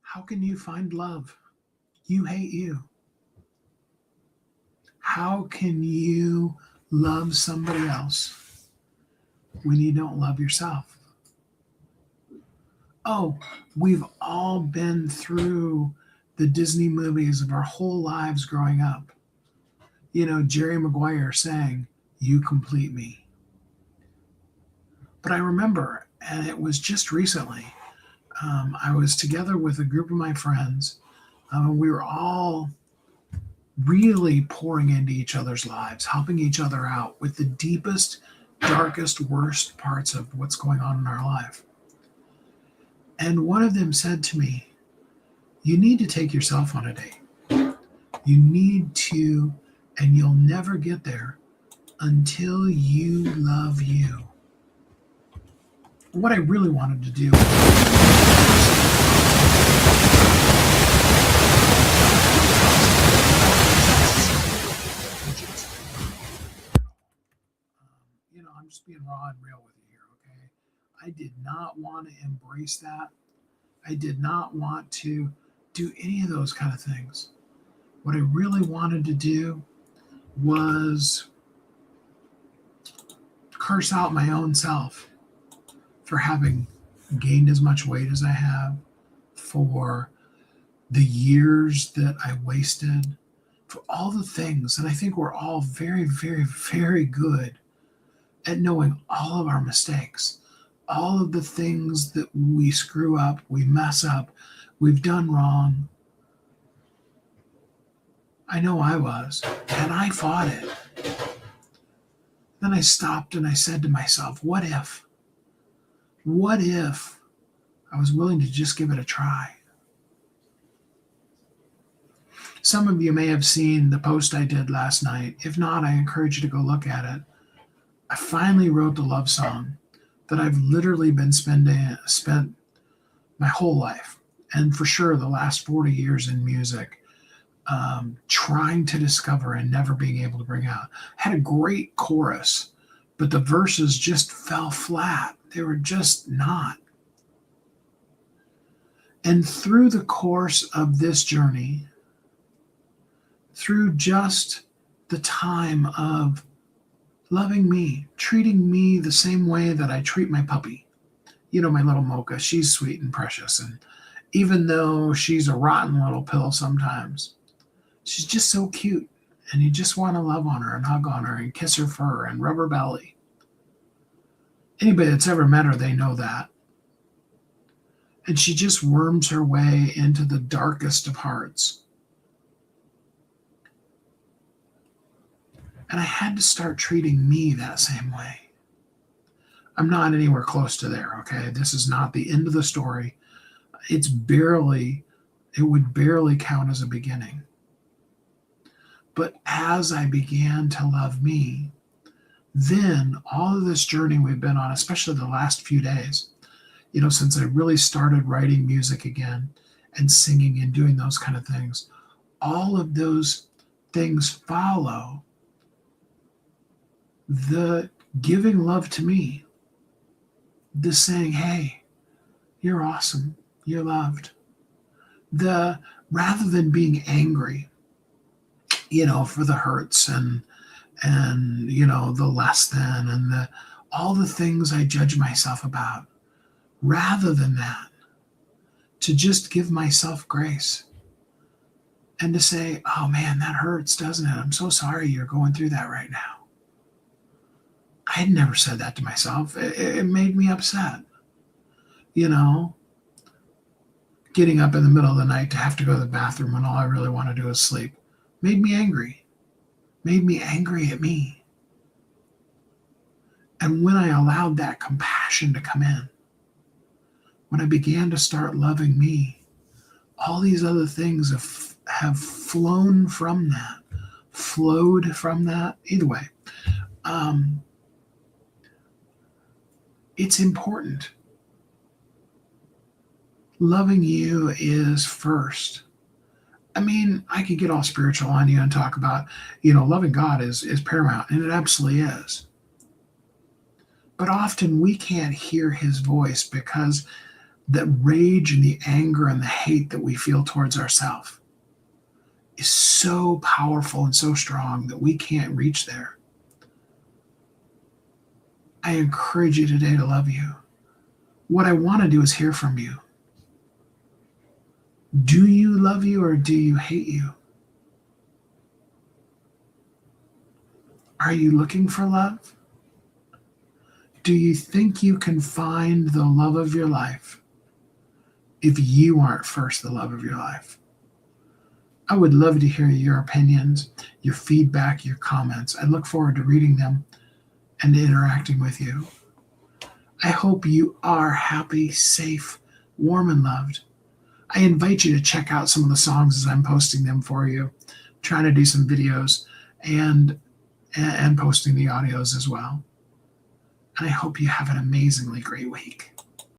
How can you find love? You hate you. How can you love somebody else when you don't love yourself? Oh, we've all been through the Disney movies of our whole lives growing up. You know, Jerry Maguire saying, "You complete me." But I remember, and it was just recently, I was together with a group of my friends. We were all really pouring into each other's lives, helping each other out with the deepest, darkest, worst parts of what's going on in our life. And one of them said to me, "You need to take yourself on a date. You need to, and you'll never get there until you love you." What I really wanted to do, I'm just being raw and real with you here, okay? I did not want to embrace that. I did not want to do any of those kind of things. What I really wanted to do was curse out my own self for having gained as much weight as I have, for the years that I wasted, for all the things. And I think we're all very, very, very good at knowing all of our mistakes, all of the things that we screw up, we mess up, we've done wrong. I know I was, and I fought it. Then I stopped and I said to myself, what if? What if I was willing to just give it a try? Some of you may have seen the post I did last night. If not, I encourage you to go look at it. I finally wrote the love song that I've literally been spent my whole life, and for sure the last 40 years in music, trying to discover and never being able to bring out. I had a great chorus, but the verses just fell flat. They were just not. And through the course of this journey, through just the time of loving me, treating me the same way that I treat my puppy. You know, my little Mocha, she's sweet and precious. And even though she's a rotten little pill sometimes, she's just so cute. And you just want to love on her and hug on her and kiss her fur and rub her belly. Anybody that's ever met her, they know that. And she just worms her way into the darkest of hearts. And I had to start treating me that same way. I'm not anywhere close to there, okay? This is not the end of the story. It would barely count as a beginning. But as I began to love me, then all of this journey we've been on, especially the last few days, since I really started writing music again and singing and doing those kind of things, all of those things follow the giving love to me, the saying, hey, you're awesome, you're loved. The rather than being angry, for the hurts and the less than and all the things I judge myself about, rather than that, to just give myself grace and to say, oh man, that hurts, doesn't it? I'm so sorry you're going through that right now. I had never said that to myself. It made me upset. Getting up in the middle of the night to have to go to the bathroom when all I really want to do is sleep made me angry. Made me angry at me. And when I allowed that compassion to come in, when I began to start loving me, all these other things have flowed from that. Either way, it's important. Loving you is first. I mean, I could get all spiritual on you and talk about, loving God is paramount, and it absolutely is. But often we can't hear his voice because that rage and the anger and the hate that we feel towards ourselves is so powerful and so strong that we can't reach there. I encourage you today to love you. What I want to do is hear from you. Do you love you or do you hate you? Are you looking for love? Do you think you can find the love of your life if you aren't first the love of your life? I would love to hear your opinions, your feedback, your comments. I look forward to reading them and interacting with you. I hope you are happy, safe, warm, and loved. I invite you to check out some of the songs as I'm posting them for you. I'm trying to do some videos and posting the audios as well. And I hope you have an amazingly great week.